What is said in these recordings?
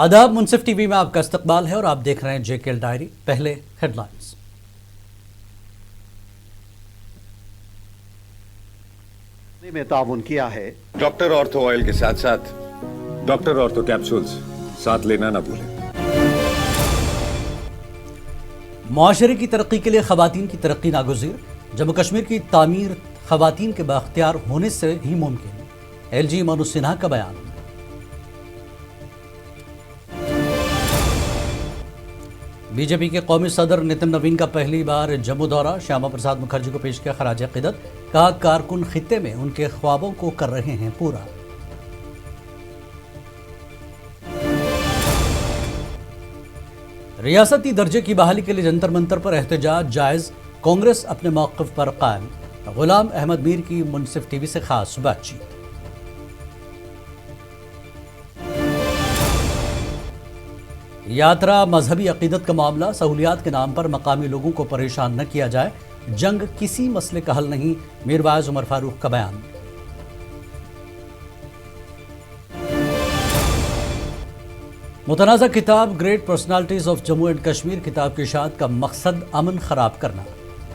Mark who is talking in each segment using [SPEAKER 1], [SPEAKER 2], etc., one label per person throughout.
[SPEAKER 1] आदाब, मुनसिफ टीवी में आपका इस्तकबाल है और आप देख रहे हैं जेकेएल डायरी। पहले हेडलाइंस।
[SPEAKER 2] में ताउन किया है।
[SPEAKER 3] डॉक्टर ऑर्थो ऑयल के साथ साथ डॉक्टर ऑर्थो कैप्सूल्स साथ लेना ना भूलें।
[SPEAKER 1] मुआशरे की तरक्की के लिए खवातीन की तरक्की नागुज़ीर। जम्मू कश्मीर की तामीर खवातीन के बाख्तियार होने से ही मुमकिन। एलजी मनोज सिन्हा का बयान। बीजेपी के कौमी सदर नितिन नवीन का पहली बार जम्मू दौरा। श्यामा प्रसाद मुखर्जी को पेश किया खराज अक़ीदत। कहा, कारकुन खित्ते में उनके ख्वाबों को कर रहे हैं पूरा। रियासती दर्जे की बहाली के लिए जंतर मंतर पर एहतजाज जायज। कांग्रेस अपने मौक़िफ़ पर कायम। गुलाम अहमद मीर की मुनसिफ टीवी से खास बातचीत। यात्रा मजहबी अक़ीदत का मामला। सहूलियात के नाम पर मकामी लोगों को परेशान न किया जाए। जंग किसी मसले का हल नहीं। मीर वाइज उमर फारूक का बयान। मुतनाज़ा किताब great personalities of Jammu and Kashmir किताब की इशाअत का मकसद अमन खराब करना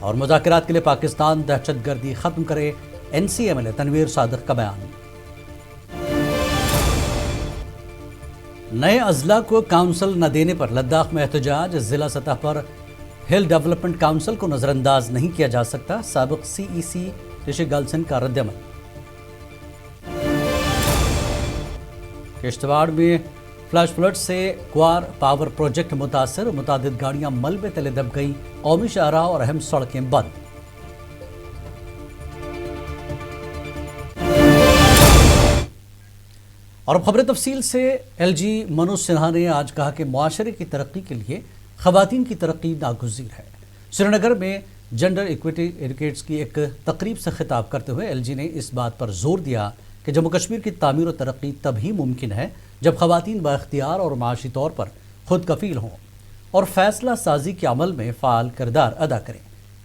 [SPEAKER 1] और मुज़ाकरात के लिए पाकिस्तान दहशतगर्दी खत्म करे। NCMLA तनवीर सादिक का बयान। नए अजला को काउंसिल न देने पर लद्दाख में एहतजाज। जिला सतह पर हिल डेवलपमेंट काउंसिल को नजरअंदाज नहीं किया जा सकता। साबिक CEC ऋषि गलसन का रद्दअमल। किश्तवाड़ में फ्लैश फ्लड से क्वार पावर प्रोजेक्ट मुतासर। मुतादिद गाड़ियां मलबे तले दब गई। कौमी शाहराह और अहम सड़कें बंद। और खबरें तफसील से। LG मनोज सिन्हा ने आज कहा कि मुआशरे की तरक्की के लिए खवातीन की तरक्की नागुज़ीर है। श्रीनगर में जेंडर इक्विटी एडवोकेट्स की एक तकरीब से खिताब करते हुए LG ने इस बात पर जोर दिया कि जम्मू कश्मीर की तामीर और तरक्की तभी मुमकिन है जब खवातीन बाख्तियार और माशी तौर पर खुद कफील हों और फैसला साजी के अमल में फ़ाल किरदार अदा करें।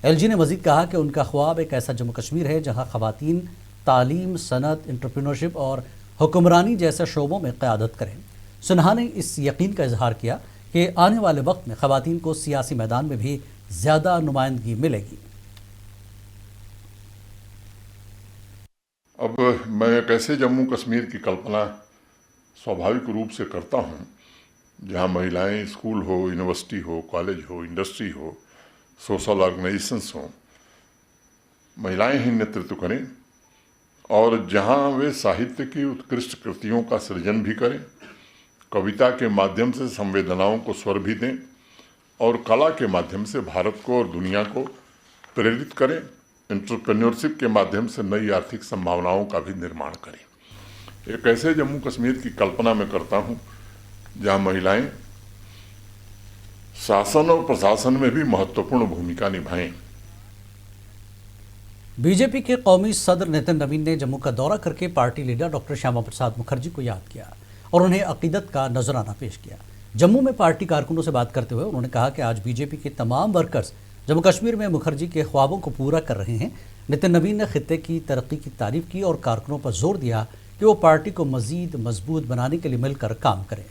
[SPEAKER 1] LG ने मज़ीद कहा कि उनका ख्वाब एक ऐसा जम्मू कश्मीर है जहाँ खवातीन तालीम, सनत, एंटरप्रेन्योरशिप और हुक्मरानी जैसे शोबों में क़यादत करें। सिन्हा ने इस यकीन का इजहार किया कि आने वाले वक्त में खवातीन को सियासी मैदान में भी ज़्यादा नुमाइंदगी मिलेगी।
[SPEAKER 4] अब मैं एक ऐसे जम्मू कश्मीर की कल्पना स्वाभाविक रूप से करता हूँ जहाँ महिलाएं स्कूल हो, यूनिवर्सिटी हो, कॉलेज हो, इंडस्ट्री हो, सोशल ऑर्गेनाइजेशंस हों, महिलाएं ही नेतृत्व करें और जहाँ वे साहित्य की उत्कृष्ट कृतियों का सृजन भी करें, कविता के माध्यम से संवेदनाओं को स्वर भी दें और कला के माध्यम से भारत को और दुनिया को प्रेरित करें, एंटरप्रेन्योरशिप के माध्यम से नई आर्थिक संभावनाओं का भी निर्माण करें। एक ऐसे जम्मू कश्मीर की कल्पना मैं करता हूँ जहाँ महिलाएं शासन और प्रशासन में भी महत्वपूर्ण भूमिका निभाएं।
[SPEAKER 1] बीजेपी के कौमी सदर नितिन नवीन ने जम्मू का दौरा करके party leader doctor Shyama Prasad Mukherjee को याद किया और उन्हें अकीदत का नजराना पेश किया। जम्मू में पार्टी कारकुनों से बात करते हुए उन्होंने कहा कि आज बीजेपी के तमाम वर्कर्स जम्मू कश्मीर में मुखर्जी के ख्वाबों को पूरा कर रहे हैं। नितिन नवीन ने खित्ते की तरक्की की तारीफ की और कारकुनों पर जोर दिया कि वो पार्टी को मजीद मजबूत बनाने के लिए मिलकर काम करें।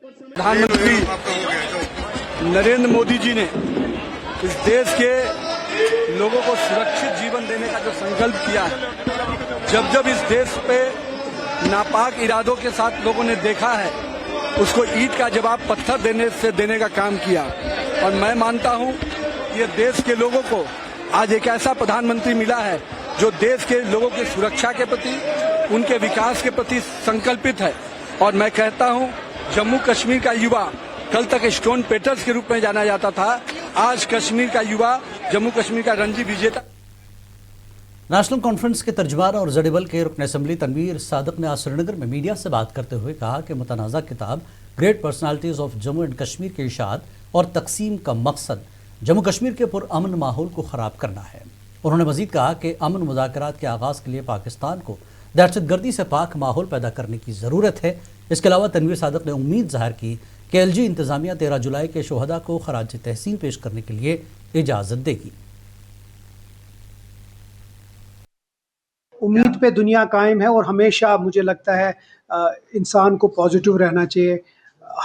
[SPEAKER 5] प्रधानमंत्री नरेंद्र मोदी जी ने इस देश के लोगों को सुरक्षित जीवन देने का जो संकल्प किया है, जब जब इस देश पे नापाक इरादों के साथ लोगों ने देखा है, उसको ईंट का जवाब पत्थर देने का काम किया। और मैं मानता हूं ये देश के लोगों को आज एक ऐसा प्रधानमंत्री मिला है जो देश के लोगों की सुरक्षा के प्रति, उनके विकास के प्रति संकल्पित है। और मैं कहता हूं जम्मू कश्मीर का युवा कल तक स्टोन पेटर्स के रूप में जाना जाता था, आज कश्मीर का युवा जम्मू कश्मीर का रणजी विजेता।
[SPEAKER 1] नेशनल कॉन्फ्रेंस के तर्जुमान और जडेबल के रुकन असम्बली तनवीर सादिक ने आज श्रीनगर में मीडिया से बात करते हुए कहा कि मुतनाज़ा किताब great personalities of Jammu and Kashmir के इशाअत और तकसीम का मकसद जम्मू कश्मीर के पुरअमन माहौल को ख़राब करना है। उन्होंने मजीद कहा कि अमन मुज़ाकरात के आगाज़ के लिए पाकिस्तान को दहशतगर्दी से पाक माहौल पैदा करने की ज़रूरत है। इसके अलावा तनवीर सादिक ने उम्मीद ज़ाहिर की कि LG इंतज़ामिया 13 जुलाई के शोहदा को खराज तहसीन पेश करने के लिए इजाज़त देगी।
[SPEAKER 6] امید پہ دنیا قائم ہے اور ہمیشہ مجھے لگتا ہے انسان کو پازیٹیو رہنا چاہیے.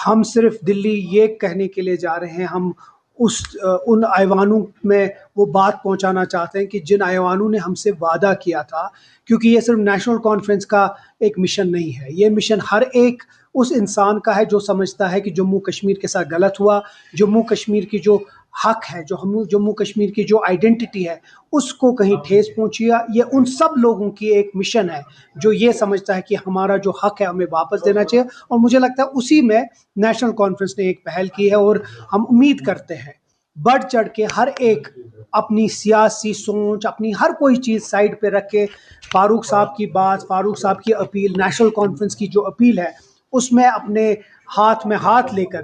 [SPEAKER 6] ہم صرف دلی یہ کہنے کے لیے جا رہے ہیں, ہم ان ایوانوں میں وہ بات پہنچانا چاہتے ہیں کہ جن ایوانوں نے ہم سے وعدہ کیا تھا, کیونکہ یہ صرف نیشنل کانفرنس کا ایک مشن نہیں ہے, یہ مشن ہر ایک اس انسان کا ہے جو سمجھتا ہے کہ جموں کشمیر کے ساتھ غلط ہوا, جموں کشمیر کی جو حق ہے, جو ہم جموں کشمیر کی جو آئیڈینٹی ہے اس کو کہیں ٹھیس پہنچی. یہ ان سب لوگوں کی ایک مشن ہے جو یہ سمجھتا ہے کہ ہمارا جو حق ہے ہمیں واپس دینا چاہیے, اور مجھے لگتا ہے اسی میں نیشنل کانفرنس نے ایک پہل کی ہے, اور ہم امید کرتے ہیں بڑھ چڑھ کے ہر ایک اپنی سیاسی سوچ, اپنی ہر کوئی چیز سائڈ پہ رکھ کے فاروق صاحب کی بات, فاروق صاحب کی اپیل, نیشنل کانفرنس کی جو اپیل ہے اس میں اپنے ہاتھ میں ہاتھ لے کر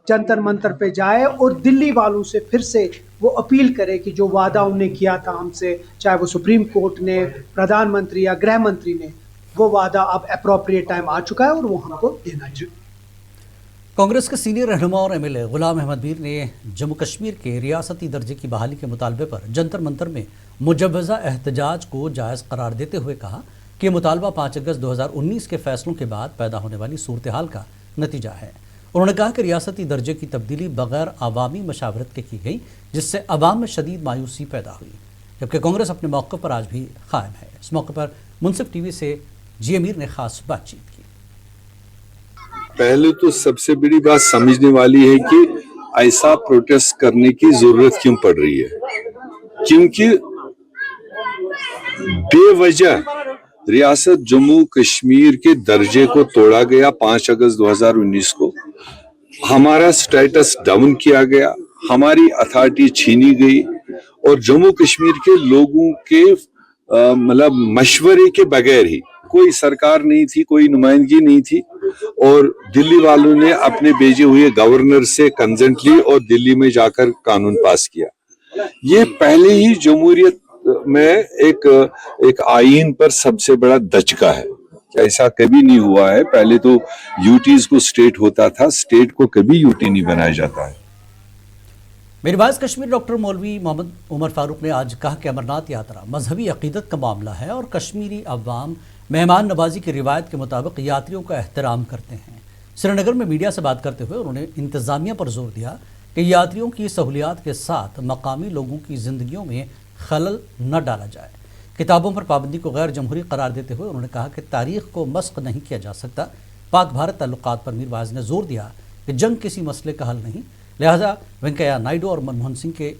[SPEAKER 6] جنتر منتر پہ جائے اور دلی والوں سے پھر سے وہ اپیل کرے کہ جو وعدہ انہوں نے کیا تھا ہم سے, چاہے وہ سپریم کورٹ نے, پردھان منتری یا گرہ منتری نے, وہ وعدہ اب اپروپریٹ ٹائم آ چکا ہے اور وہ ہم کو دینا چاہیے.
[SPEAKER 1] کانگریس کے سینئر رہنما اور M L A Ghulam Ahmad میر نے جموں کشمیر کے ریاستی درجے کی بحالی کے مطالبے پر جنتر منتر میں مجوزہ احتجاج کو جائز قرار دیتے ہوئے کہا کہ یہ مطالبہ 5 اگست 2019 کے فیصلوں کے بعد پیدا ہونے والی صورتحال کا نتیجہ ہے. انہوں نے کہا کہ ریاستی درجے کی تبدیلی بغیر عوامی مشاورت کے کی گئی, جس سے عوام میں شدید مایوسی پیدا ہوئی, جبکہ کانگریس اپنے موقف پر آج بھی قائم ہے. اس موقع پر منصف ٹی وی سے جی امیر نے خاص بات چیت کی.
[SPEAKER 7] پہلے تو سب سے بڑی بات سمجھنے والی ہے کہ ایسا پروٹیسٹ کرنے کی ضرورت کیوں پڑ رہی ہے, کیونکہ بے وجہ ریاست جموں کشمیر کے درجے کو توڑا گیا 5 اگست 2019 کو, ہمارا سٹیٹس ڈاؤن کیا گیا, ہماری اتھارٹی چھینی گئی, اور جموں کشمیر کے لوگوں کے مطلب مشورے کے بغیر ہی, کوئی سرکار نہیں تھی, کوئی نمائندگی نہیں تھی, اور دلی والوں نے اپنے بھیجے ہوئے گورنر سے کنسنٹ لی اور دلی میں جا کر قانون پاس کیا. یہ پہلے ہی جمہوریت میں ایک آئین پر سب سے بڑا دھچکا ہے. ایسا کبھی نہیں ہوا ہے, پہلے تو یوٹیز کو سٹیٹ ہوتا تھا, سٹیٹ کو کبھی یوٹی نہیں بنایا جاتا ہے.
[SPEAKER 1] میرے باعث کشمیر ڈاکٹر مولوی محمد عمر فاروق نے آج کہا کہ امرناتھ یاترا مذہبی عقیدت کا معاملہ ہے اور کشمیری عوام مہمان نوازی کی روایت کے مطابق یاتریوں کا احترام کرتے ہیں. سری نگر میں میڈیا سے بات کرتے ہوئے انہوں نے انتظامیہ پر زور دیا کہ یاتریوں کی سہولیات کے ساتھ مقامی لوگوں کی زندگیوں میں خلل نہ ڈالا جائے. کتابوں پر پابندی کو غیر جمہوری قرار دیتے ہوئے انہوں نے کہا کہ تاریخ کو مسخ نہیں کیا جا سکتا. پاک بھارت تعلقات پر میر واعظ نے زور دیا کہ جنگ کسی مسئلے کا حل نہیں, لہذا وینکیا نائیڈو اور منموہن سنگھ کے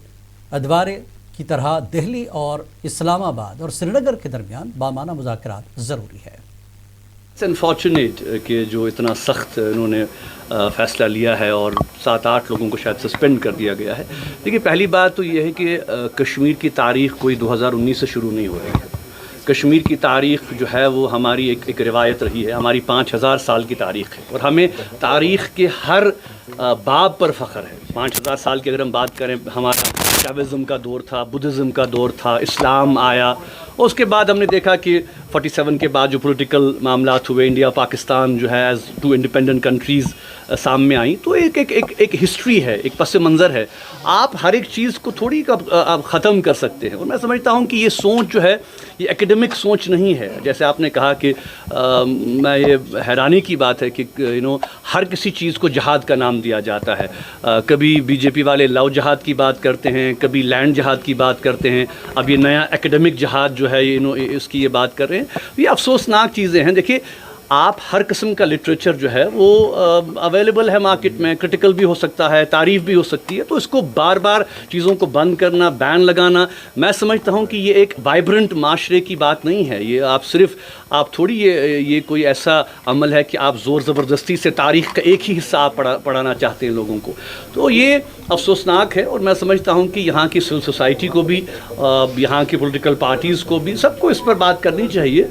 [SPEAKER 1] ادوارے کی طرح دہلی اور اسلام آباد اور سری نگر کے درمیان بامانہ مذاکرات ضروری ہے.
[SPEAKER 5] اٹس انفارچونیٹ کہ جو اتنا سخت انہوں نے فیصلہ لیا ہے اور 7-8 لوگوں کو شاید سسپینڈ کر دیا گیا ہے. دیکھیے پہلی بات تو یہ ہے کہ کشمیر کی تاریخ کوئی 2019 سے شروع نہیں ہو رہی ہے. کشمیر کی تاریخ جو ہے وہ ہماری ایک روایت رہی ہے, ہماری 5000 سال کی تاریخ ہے, اور ہمیں تاریخ کے ہر باب پر فخر ہے. 5000 سال کی اگر ہم بات کریں, ہمارا شیوازم کا دور تھا, بدھزم کا دور تھا, اسلام آیا, اور اس کے بعد ہم نے دیکھا کہ 47 کے بعد جو پولیٹیکل معاملات ہوئے, انڈیا پاکستان جو ہے ایز 2 انڈیپینڈنٹ کنٹریز سامنے آئیں, تو ایک ہسٹری ہے, ایک پس منظر ہے. آپ ہر ایک چیز کو تھوڑی آپ ختم کر سکتے ہیں, اور میں سمجھتا ہوں کہ یہ سوچ جو ہے یہ ایکیڈمک سوچ نہیں ہے. جیسے آپ نے کہا کہ میں یہ حیرانی کی بات ہے کہ ہر کسی چیز کو جہاد کا نام دیا جاتا ہے. کبھی بی جے پی والے لو جہاد کی بات کرتے ہیں, کبھی لینڈ جہاد کی بات کرتے ہیں, اب یہ نیا ایکیڈمک جہاد جو ہے اس کی یہ بات کر رہے ہیں. یہ افسوسناک چیزیں ہیں. دیکھیے آپ ہر قسم کا لٹریچر جو ہے وہ اویلیبل ہے مارکیٹ میں, کرٹیکل بھی ہو سکتا ہے, تعریف بھی ہو سکتی ہے, تو اس کو بار بار چیزوں کو بند کرنا, بین لگانا, میں سمجھتا ہوں کہ یہ ایک وائبرنٹ معاشرے کی بات نہیں ہے. یہ آپ تھوڑی یہ کوئی ایسا عمل ہے کہ آپ زور زبردستی سے تاریخ کا ایک ہی حصہ آپ پڑھانا چاہتے ہیں لوگوں کو. تو یہ افسوسناک ہے, اور میں سمجھتا ہوں کہ یہاں کی سول سوسائٹی کو بھی, یہاں کی پولیٹیکل پارٹیز کو بھی, سب کو اس پر بات کرنی چاہیے.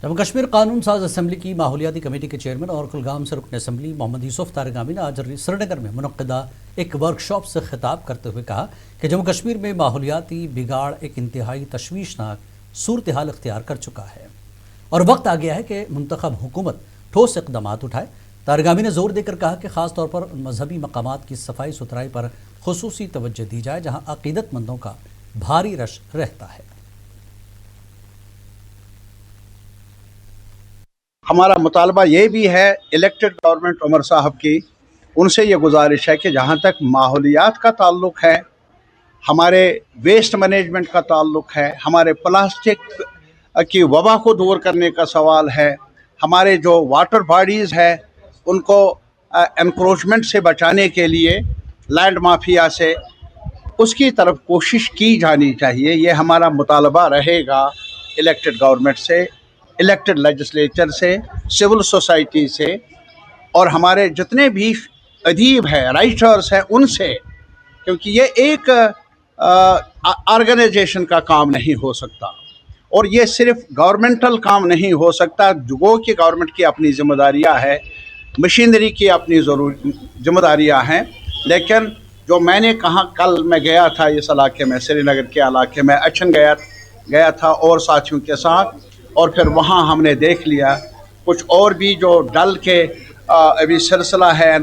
[SPEAKER 1] جموں کشمیر قانون ساز اسمبلی کی ماحولیاتی کمیٹی کے چیئرمین اور کلگام سے رکن اسمبلی محمد یوسف طارقامی نے آج سری نگر میں منعقدہ ایک ورکشاپ سے خطاب کرتے ہوئے کہا کہ جموں کشمیر میں ماحولیاتی بگاڑ ایک انتہائی تشویشناک صورتحال اختیار کر چکا ہے اور وقت آ گیا ہے کہ منتخب حکومت ٹھوس اقدامات اٹھائے. طارقامی نے زور دے کر کہا کہ خاص طور پر مذہبی مقامات کی صفائی ستھرائی پر خصوصی توجہ دی جائے جہاں عقیدت مندوں کا بھاری رش رہتا ہے.
[SPEAKER 8] हमारा मुतालबा ये भी है इलेक्टेड गवर्नमेंट उमर साहब की, उनसे ये गुजारिश है कि जहाँ तक माहौलियात का ताल्लुक़ है, हमारे वेस्ट मैनेजमेंट का ताल्लुक़ है, हमारे प्लास्टिक की वबा को दूर करने का सवाल है, हमारे जो वाटर बॉडीज़ है उनको एनक्रोचमेंट से बचाने के लिए लैंड माफिया से, उसकी तरफ कोशिश की जानी चाहिए। ये हमारा मुतालबा रहेगा इलेक्टेड गवर्नमेंट से, इलेक्टेड लेजिस्लेचर से, सिविल सोसाइटी से, और हमारे जितने भी अदीब हैं, राइटर्स हैं, उनसे, क्योंकि ये एक ऑर्गेनाइजेशन का काम नहीं हो सकता और ये सिर्फ गवर्नमेंटल काम नहीं हो सकता। जो कि गवर्नमेंट की अपनी जिम्मेदारियां हैं, मशीनरी की अपनी जिम्मेदारियां हैं, लेकिन जो मैंने कहा, कल मैं गया था इस इलाके में, श्रीनगर के इलाके में अचन गया था और साथियों के साथ, और फिर वहाँ हमने देख लिया कुछ और भी जो डल के अभी सिलसिला है।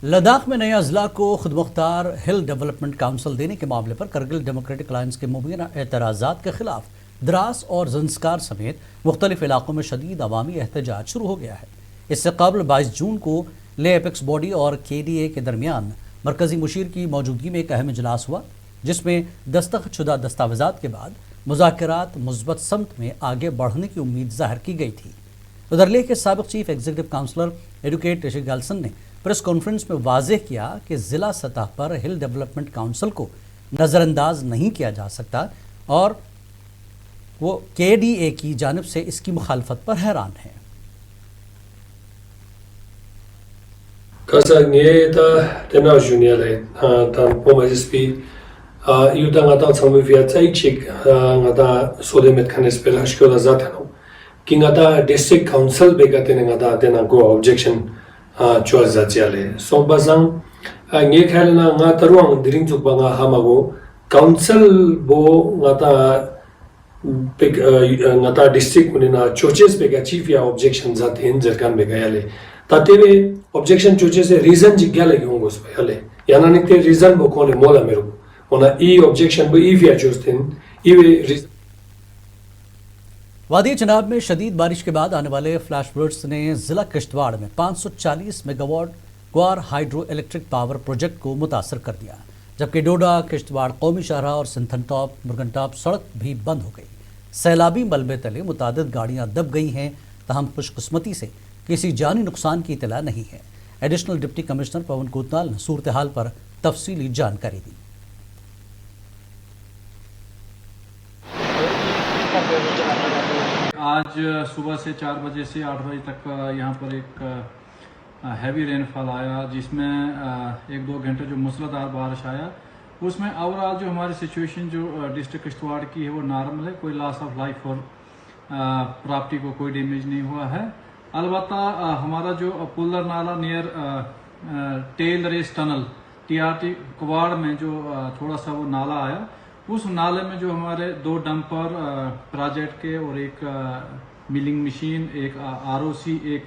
[SPEAKER 1] लद्दाख में नया अजला को खुद मुख्तार हिल डेवलपमेंट काउंसिल देने के मामले पर करगिल डेमोक्रेटिक अलायंस के मुबीना एतराज़ात के खिलाफ द्रास और जंस्कार समेत मुख्तलिफ इलाकों में शदीद अवामी एहतजाज शुरू हो गया है। इससे कबल 22 जून को ले एपेक्स बॉडी और KDA के दरमियान मरकजी मुशीर की मौजूदगी में एक अहम इजलास हुआ, जिसमें दस्तखतशुदा दस्तावेजात के बाद मुज़ाकरात मुस्बत समत में आगे बढ़ने की उम्मीद जाहिर की गई थी। उधर लेह के साबिक़ चीफ एग्जीक्यूटिव काउंसलर एडवोकेट ऋषि गाल्सन ने प्रेस कॉन्फ्रेंस में वाज़ेह किया कि ज़िला सतह पर हिल डेवलपमेंट काउंसिल को नज़रअंदाज नहीं किया जा सकता और वो KDA की जानिब से इसकी मुखालफत पर हैरान है।
[SPEAKER 9] डिस्ट्रिक्ट काउंसिल बेगा गो ऑब्जेक्शन चुआ जाचियाले सो बजंग nge khalna nga taruang diring chuk banga hamago council bo ngata district munina churches bega chief ya objection zat hin jarkan bega yale tatebe objection churches se reason jigyale gyongos yale yana nikte reason bo kole mola meru ona e objection bo if ya justin e
[SPEAKER 1] वादी चनाब में शदीद बारिश के बाद आने वाले flash floods ने ज़िला किश्तवाड़ में 540 मेगावाट ग्वार हाइड्रो इलेक्ट्रिक पावर प्रोजेक्ट को मुतासर कर दिया, जबकि डोडा किश्तवाड़ कौमी शाहरा और सिंथन टॉप मुर्गन टॉप सड़क भी बंद हो गई। सैलाबी मलबे तले मुतादिद गाड़ियाँ दब गई हैं, तहम खुशकिस्मती से किसी जानी नुकसान की इतला नहीं है। Additional deputy commissioner Pawan Kotwal ने सूरत हाल पर तफसीली जानकारी दी।
[SPEAKER 10] आज सुबह से 4 बजे से 8 बजे तक यहाँ पर एक हैवी रेनफॉल आया, जिसमें 1-2 घंटे जो मूसलाधार बारिश आया, उसमें ओवरऑल जो हमारी सिचुएशन जो डिस्ट्रिक्ट किश्तवाड़ की है वो नॉर्मल है। कोई लॉस ऑफ लाइफ और प्रॉपर्टी को कोई डैमेज नहीं हुआ है। अलबत्ता हमारा जो पुल्लर नाला near tail race tunnel TRT कवाड़ में जो थोड़ा सा वो नाला आया, उस नाले में जो हमारे 2 डंपर प्रोजेक्ट के और एक मिलिंग मशीन, एक ROC, एक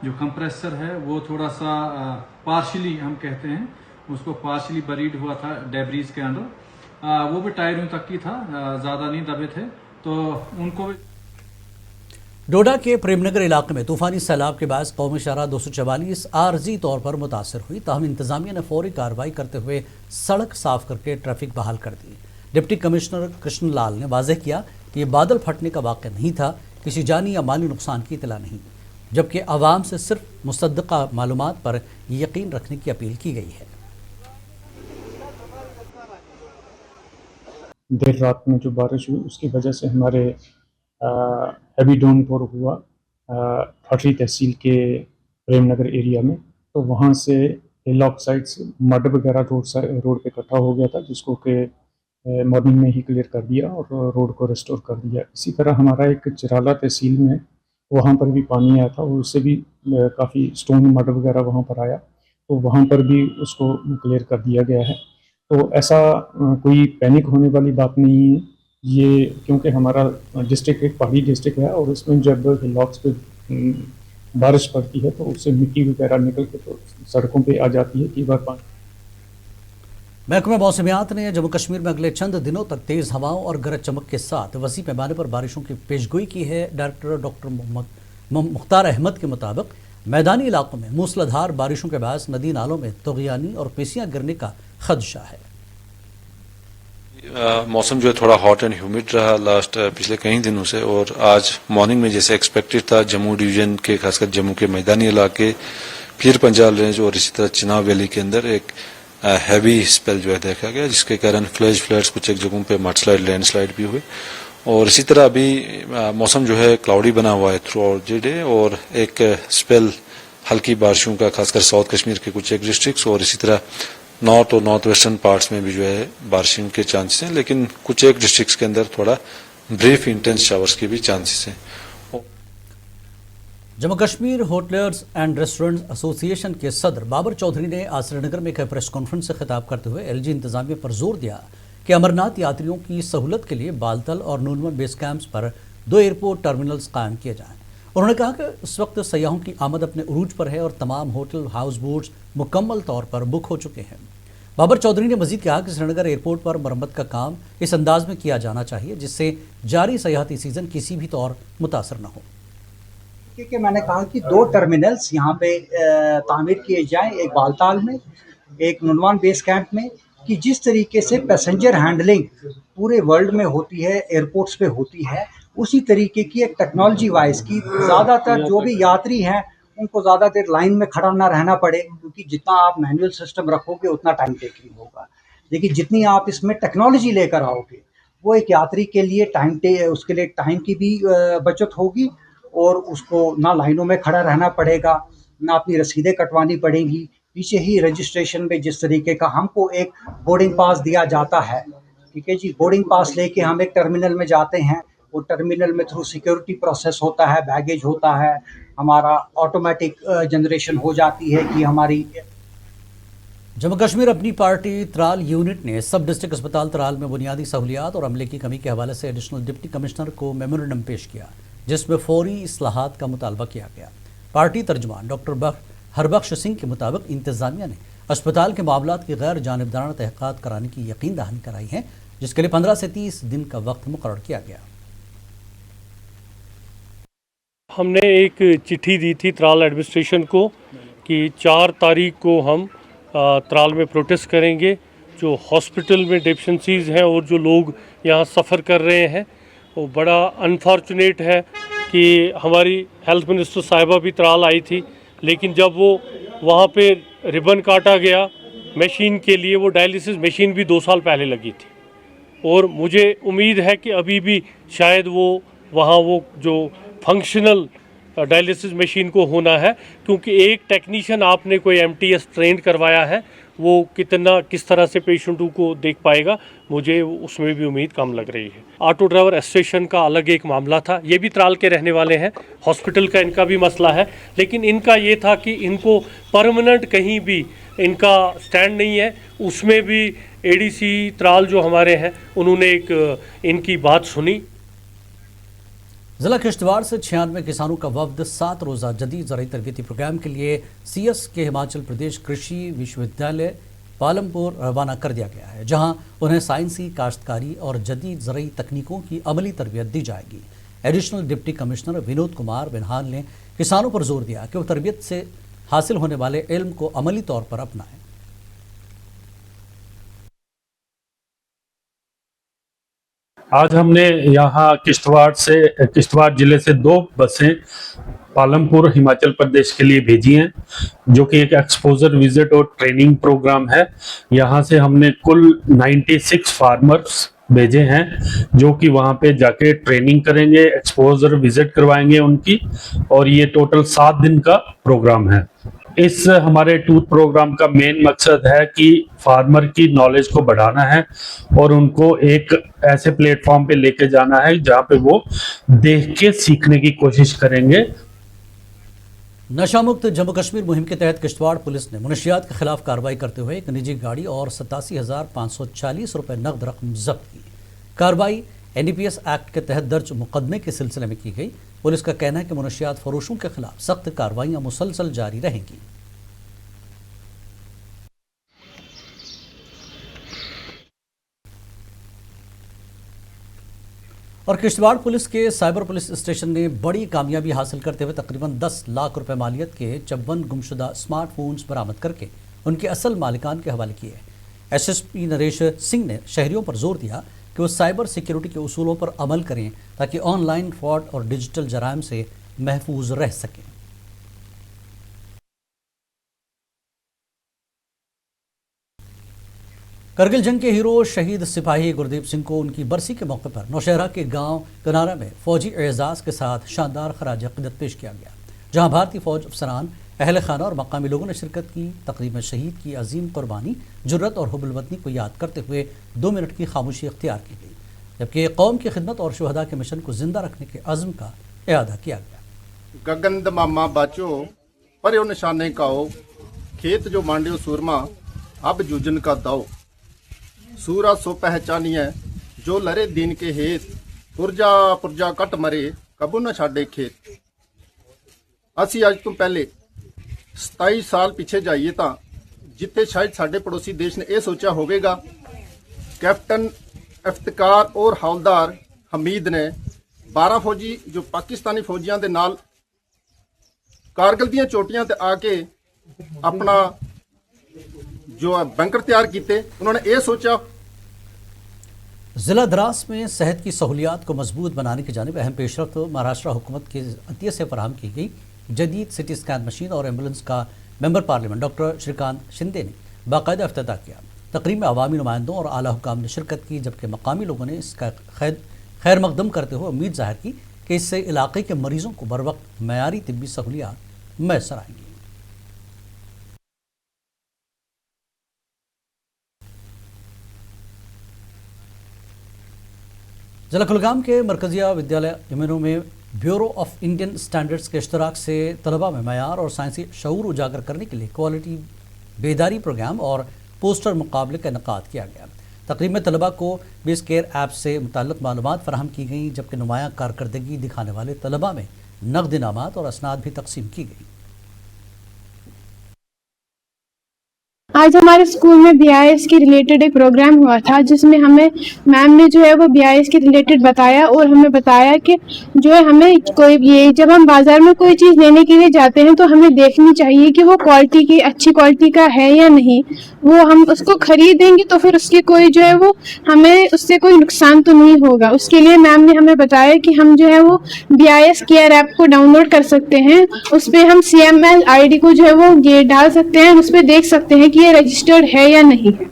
[SPEAKER 10] जो कंप्रेसर है, वो थोड़ा सा पार्शली हम कहते हैं उसको, पार्शली बरीड हुआ था डेब्रीज के अंदर। वो भी टायरों तक की था, ज़्यादा नहीं दबे थे, तो उनको
[SPEAKER 1] डोडा के प्रेमनगर इलाके में तूफानी सैलाब के बाद कौमी शाहरा 244 आर्जी तौर पर मुतासर हुई, ताहम इंतजामिया ने फौरी कार्रवाई करते हुए सड़क साफ करके ट्रैफिक बहाल कर दी। डिप्टी कमिश्नर कृष्ण लाल ने वाज़ेह किया कि ये बादल फटने का वाक़या नहीं था, किसी जानी या माली नुकसान की इतला नहीं, जबकि आवाम से सिर्फ मुसद्दक़ा मालूमात पर यकीन रखने की अपील की गई है।
[SPEAKER 11] देर रात में जो बारिश हुई उसकी वजह से हमारे हैवी डाउनपोर हुआ ठाठरी तहसील के प्रेमनगर एरिया में, तो वहाँ से हिलॉक साइड से मड वगैरह रोड पे इकट्ठा हो गया था, जिसको के मॉर्निंग में ही क्लियर कर दिया और रोड को रिस्टोर कर दिया। इसी तरह हमारा एक चिराला तहसील में वहाँ पर भी पानी आया था और उससे भी काफ़ी स्टोन मड वगैरह वहाँ पर आया, तो वहाँ पर भी उसको क्लियर कर दिया गया है। तो ऐसा कोई पैनिक होने वाली बात नहीं है ये, क्योंकि हमारा डिस्ट्रिक्ट एक पहाड़ी डिस्ट्रिक्ट है और इसमें जब हिलॉक्स पे बारिश पड़ती है तो उससे मिट्टी वगैरह निकल के तो सड़कों पे आ जाती है, कई बार पानी।
[SPEAKER 1] महकमा मौसमियात ने जम्मू कश्मीर में अगले चंद दिनों तक तेज़ हवाओं और गरज चमक के साथ वसी पैमाने पर बारिशों की पेशगोई की है। डायरेक्टर डॉक्टर मुख्तार अहमद के मुताबिक मैदानी इलाकों में मूसलाधार बारिशों के बायस नदी नालों में तगयानी और पेशियां गिरने का खदशा है।
[SPEAKER 12] मौसम जो है थोड़ा हॉट एंड ह्यूमिड रहा लास्ट पिछले कई दिनों से, और आज मॉर्निंग में जैसे एक्सपेक्टेड था जम्मू डिवीजन के खासकर जम्मू के मैदानी इलाके, पीर पंजाल रेंज और इसी तरह चिनाब वैली के अंदर एक हैवी स्पेल जो है देखा गया, जिसके कारण फ्लैश फ्लड्स कुछ एक जगहों पे मडस्लाइड लैंडस्लाइड भी हुए। और इसी तरह अभी मौसम जो है क्लाउडी बना हुआ है थ्रू आउट द डे, और एक स्पेल हल्की बारिशों का खासकर साउथ कश्मीर के कुछ एक डिस्ट्रिक्ट्स और इसी तरह नॉर्थ और नॉर्थ वेस्टर्न पार्ट्स में भी जो है बारिशों के चांसेस हैं, लेकिन कुछ एक डिस्ट्रिक्ट्स के अंदर थोड़ा ब्रीफ इंटेंस शावर्स के भी चांसेस हैं।
[SPEAKER 1] Jammu Kashmir hoteliers and restaurant association के सदर बाबर चौधरी ने आज श्रीनगर में एक प्रेस कॉन्फ्रेंस से खिताब करते हुए एलजी इंतजामिया पर जोर दिया कि अमरनाथ यात्रियों की सहूलत के लिए बालतल और नूनवन बेस कैंप्स पर 2 एयरपोर्ट टर्मिनल्स कायम किए जाएं। उन्होंने कहा कि इस वक्त सयाहों की आमद अपने उरूज पर है और तमाम होटल हाउस बोट्स मुकम्मल तौर पर बुक हो चुके हैं। बाबर चौधरी ने मजीद कहा कि श्रीनगर एयरपोर्ट पर मरम्मत का काम इस अंदाज में किया जाना चाहिए जिससे जारी सयाहती सीजन किसी भी तौर मुतासर न हो।
[SPEAKER 13] कि मैंने कहा कि 2 टर्मिनल्स यहाँ पे तामीर किए जाएं, एक बालताल में, एक नुनवान बेस कैंप में, कि जिस तरीके से पैसेंजर हैंडलिंग पूरे वर्ल्ड में होती है, एयरपोर्ट्स पे होती है, उसी तरीके की एक टेक्नोलॉजी वाइज की ज़्यादातर जो भी यात्री हैं उनको ज़्यादा देर लाइन में खड़ा ना रहना पड़े, क्योंकि जितना आप मैनुअल सिस्टम रखोगे उतना टाइम टेकिंग होगा। लेकिन जितनी आप इसमें टेक्नोलॉजी लेकर आओगे वो एक यात्री के लिए उसके लिए टाइम की भी बचत होगी, और उसको ना लाइनों में खड़ा रहना पड़ेगा, ना अपनी रसीदें कटवानी पड़ेंगी। पीछे ही रजिस्ट्रेशन में जिस तरीके का हमको एक बोर्डिंग पास दिया जाता है, ठीक है जी, बोर्डिंग पास लेके हम एक टर्मिनल में जाते हैं, वो टर्मिनल में थ्रू सिक्योरिटी प्रोसेस होता है, बैगेज होता है, हमारा ऑटोमेटिक जनरेशन हो जाती है कि हमारी।
[SPEAKER 1] जम्मू कश्मीर अपनी पार्टी त्राल यूनिट ने सब डिस्ट्रिक्ट अस्पताल त्राल में बुनियादी सहूलियात और अमले की कमी के हवाले से एडिशनल डिप्टी कमिश्नर को मेमोरेंडम पेश किया, जिसमें फौरी इस्लाहात का मुतालबा किया गया। पार्टी तर्जुमान डॉक्टर हरबख्श सिंह के मुताबिक इंतजामिया ने अस्पताल के मामलात की गैर जानिबदाराना तहक़ीक़ात कराने की यकीन दहानी कराई है, जिसके लिए 15 से 30 दिन का वक्त मुकर्रर किया गया।
[SPEAKER 14] हमने एक चिट्ठी दी थी त्राल एडमिनिस्ट्रेशन को कि 4 तारीख को हम त्राल में प्रोटेस्ट करेंगे। जो हॉस्पिटल में डेफिशिएंसीज़ हैं और जो लोग यहाँ सफ़र कर रहे हैं, वो बड़ा अनफॉर्चुनेट है कि हमारी हेल्थ मिनिस्टर साहिबा भी त्राल आई थी, लेकिन जब वो वहाँ पे रिबन काटा गया मशीन के लिए, वो डायलिसिस मशीन भी 2 साल पहले लगी थी, और मुझे उम्मीद है कि अभी भी शायद वो वहाँ वो जो फंक्शनल डायलिसिस मशीन को होना है, क्योंकि एक टेक्नीशियन आपने कोई MTS ट्रेंड करवाया है, वो किस तरह से पेशेंटों को देख पाएगा, मुझे उसमें भी उम्मीद कम लग रही है। ऑटो ड्राइवर एसोसिएशन का अलग एक मामला था, ये भी त्राल के रहने वाले हैं, हॉस्पिटल का इनका भी मसला है, लेकिन इनका ये था कि इनको परमानेंट कहीं भी इनका स्टैंड नहीं है। उसमें भी ADC त्राल जो हमारे हैं उन्होंने एक इनकी बात सुनी।
[SPEAKER 1] ज़िला किश्तवाड़ से 96 किसानों का वफ्द 7 रोज़ा जदीद ज़राई तरबियती प्रोग्राम के लिए CS के हिमाचल प्रदेश कृषि विश्वविद्यालय पालमपुर रवाना कर दिया गया है, जहां उन्हें साइंसी काश्तकारी और जदीद ज़राई तकनीकों की अमली तरबियत दी जाएगी। Additional deputy commissioner Vinod Kumar Binhal ने किसानों पर जोर दिया कि वो तरबियत से हासिल होने वाले इल्म को अमली तौर पर अपनाएं।
[SPEAKER 11] आज हमने यहाँ किश्तवाड़ जिले से 2 बसें पालमपुर हिमाचल प्रदेश के लिए भेजी हैं, जो कि एक एक्सपोजर विजिट और ट्रेनिंग प्रोग्राम है। यहाँ से हमने कुल 96 फार्मर्स भेजे हैं, जो कि वहाँ पे जाके ट्रेनिंग करेंगे, एक्सपोजर विजिट करवाएंगे उनकी, और ये टोटल 7 दिन का प्रोग्राम है। इस हमारे टूर प्रोग्राम का मेन मकसद है कि फार्मर की नॉलेज को बढ़ाना है और उनको एक ऐसे प्लेटफॉर्म पे लेके जाना है जहाँ पे वो देख के सीखने की कोशिश करेंगे।
[SPEAKER 1] नशा मुक्त जम्मू कश्मीर मुहिम के तहत किश्तवाड़ पुलिस ने मुनशियात के खिलाफ कार्रवाई करते हुए एक निजी गाड़ी और 87,540 रुपये नकद रकम जब्त की। कार्रवाई NDPS एक्ट के तहत दर्ज मुकदमे के सिलसिले में की गई। पुलिस का कहना है कि मुनशियात फरोशों के खिलाफ सख्त कार्रवाइयां मुसलसल जारी रहेंगी। اور کشتواڑ پولیس کے سائبر پولیس اسٹیشن نے بڑی کامیابی حاصل کرتے ہوئے تقریباً 10 لاکھ روپے مالیت کے 54 گمشدہ اسمارٹ فونز برآمد کر کے ان کے اصل مالکان کے حوالے کیے۔ S S P Naresh Singh نے شہریوں پر زور دیا کہ وہ سائبر سیکیورٹی کے اصولوں پر عمل کریں تاکہ آن لائن فراڈ اور ڈیجیٹل جرائم سے محفوظ رہ سکیں۔ کرگل جنگ کے ہیرو شہید سپاہی گردیپ سنگھ کو ان کی برسی کے موقع پر نوشہرہ کے گاؤں کنارا میں فوجی اعزاز کے ساتھ شاندار خراج عقیدت پیش کیا گیا، جہاں بھارتی فوج افسران، اہل خانہ اور مقامی لوگوں نے شرکت کی۔ تقریب میں شہید کی عظیم قربانی، جرت اور حب الوطنی کو یاد کرتے ہوئے 2 منٹ کی خاموشی اختیار کی گئی، جبکہ قوم کی خدمت اور شہداء کے مشن کو زندہ رکھنے کے عزم کا اعادہ کیا گیا۔
[SPEAKER 15] گگن ماما باچو پریو نشانے کاؤ، کھیت جو مانڈیو سورما اب جوجن کا داؤ، سورا سو پہچانی ہے جو لڑے دین کے ہیت، پرجا پرجا کٹ مرے کبو نہ چھاڑے کھیت۔ اسی اج تو پہلے 27 سال پیچھے جائیے تا جتے شاید ساڈے پڑوسی دیش نے یہ سوچا ہوگے گا، کیپٹن افتخار اور حولدار حمید نے 12 فوجی جو پاکستانی فوجیاں دے نال کارگل دیاں چوٹیاں تے آ کے اپنا جو بنکر تیار کیتے، انہوں نے یہ سوچا۔
[SPEAKER 1] ضلع دراس میں صحت کی سہولیات کو مضبوط بنانے کی جانب اہم پیش رفت مہاراشٹر حکومت کے عطیے سے فراہم کی گئی جدید سٹی اسکین مشین اور ایمبولینس کا ممبر پارلیمنٹ ڈاکٹر شریکانت شندے نے باقاعدہ افتتاح کیا۔ تقریب میں عوامی نمائندوں اور اعلیٰ حکام نے شرکت کی، جبکہ مقامی لوگوں نے اس کا خیر مقدم کرتے ہوئے امید ظاہر کی کہ اس سے علاقے کے مریضوں کو بروقت معیاری طبی سہولیات میسر آئیں گی۔ ضلع کلگام کے مرکزیہ ودیالیہ ایمنو میں بیورو آف انڈین سٹینڈرڈز کے اشتراک سے طلباء میں معیار اور سائنسی شعور اجاگر کرنے کے لیے کوالٹی بیداری پروگرام اور پوسٹر مقابلے کا انعقاد کیا گیا۔ تقریب میں طلباء کو بیس کیئر ایپ سے متعلق معلومات فراہم کی گئیں، جبکہ نمایاں کارکردگی دکھانے والے طلباء میں نقد انعامات اور اسناد بھی تقسیم کی گئی۔
[SPEAKER 16] آج ہمارے اسکول میں BIS کے ریلیٹڈ ایک پروگرام ہوا تھا، جس میں ہمیں میم نے جو ہے وہ BIS کے ریلیٹڈ بتایا اور ہمیں بتایا کہ جو ہے ہمیں کوئی جب ہم بازار میں کوئی چیز لینے کے لیے جاتے ہیں تو ہمیں دیکھنی چاہیے کہ وہ کوالٹی کی اچھی کوالٹی کا ہے یا نہیں، وہ ہم اس کو خریدیں گے تو پھر اس کی کوئی جو ہے وہ ہمیں اس سے کوئی نقصان تو نہیں ہوگا۔ اس کے لیے میم نے ہمیں بتایا کہ ہم جو ہے وہ BIS کیئر ایپ کو ڈاؤن لوڈ کر سکتے ہیں، اس پہ ہم CML ID کو جو ہے وہ یہ ڈال سکتے ہیں، اس پہ دیکھ سکتے ہیں کہ یہ رجسٹرڈ ہے یا نہیں۔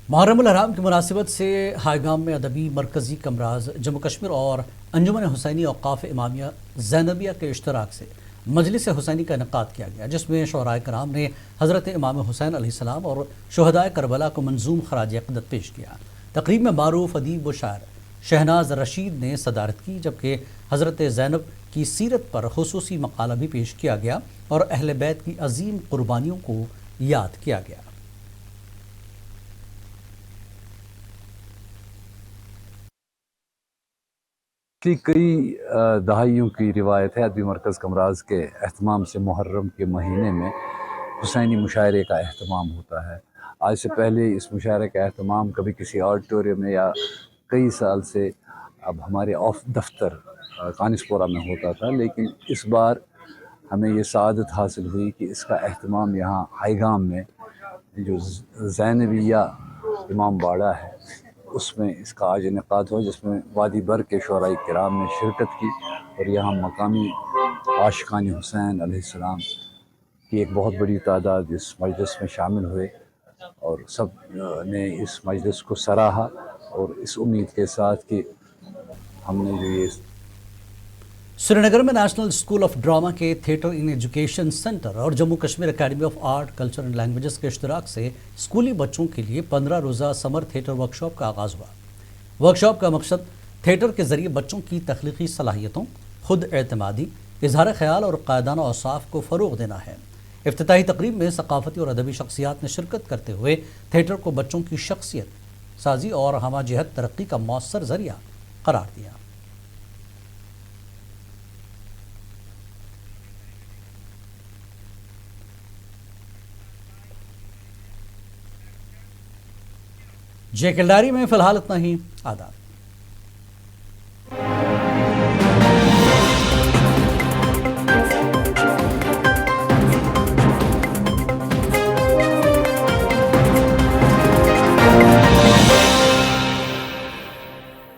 [SPEAKER 1] محرم الحرام کی مناسبت سے ہائیگام میں ادبی مرکزی کمراز جموں کشمیر اور انجمن حسینی اوقاف امامیہ زینبیہ کے اشتراک سے مجلس حسینی کا انعقاد کیا گیا، جس میں شعراء کرام نے حضرت امام حسین علیہ السلام اور شہداء کربلا کو منظوم خراج عقیدت پیش کیا۔ تقریب میں معروف ادیب و شاعر شہناز رشید نے صدارت کی، جبکہ حضرت زینب کی سیرت پر خصوصی مقالہ بھی پیش کیا گیا اور اہل بیت کی عظیم قربانیوں کو یاد کیا گیا۔
[SPEAKER 17] کئی دہائیوں کی روایت ہے ادبی مرکز کمراز کے اہتمام سے محرم کے مہینے میں حسینی مشاعرے کا اہتمام ہوتا ہے۔ آج سے پہلے اس مشاعرے کا اہتمام کبھی کسی آڈیٹوریم میں یا کئی سال سے اب ہمارے دفتر کانسپورہ میں ہوتا تھا، لیکن اس بار ہمیں یہ سعادت حاصل ہوئی کہ اس کا اہتمام یہاں ہائیگام میں جو زینبیہ امام باڑہ ہے اس میں اس کا آج انعقاد ہوا، جس میں وادی بر کے شعراء کرام نے شرکت کی اور یہاں مقامی عاشقان حسین علیہ السلام کی ایک بہت بڑی تعداد اس مجلس میں شامل ہوئے اور سب نے اس مجلس کو سراہا، اور اس امید کے ساتھ کہ ہم نے جو یہ
[SPEAKER 1] سری نگر میں نیشنل اسکول آف ڈرامہ کے تھیٹر ان ایجوکیشن سینٹر اور Jammu Kashmir academy of art culture and languages کے اشتراک سے اسکولی بچوں کے لیے 15 روزہ سمر تھیٹر ورکشاپ کا آغاز ہوا۔ ورکشاپ کا مقصد تھیٹر کے ذریعے بچوں کی تخلیقی صلاحیتوں، خود اعتمادی، اظہار خیال اور قائدانہ اوصاف کو فروغ دینا ہے۔ افتتاحی تقریب میں ثقافتی اور ادبی شخصیات نے شرکت کرتے ہوئے تھیٹر کو بچوں کی شخصیت سازی اور ہمہ جہت ترقی کا مؤثر ذریعہ قرار دیا۔ جے کلڈاری میں فی الحال اتنا ہی، آداب۔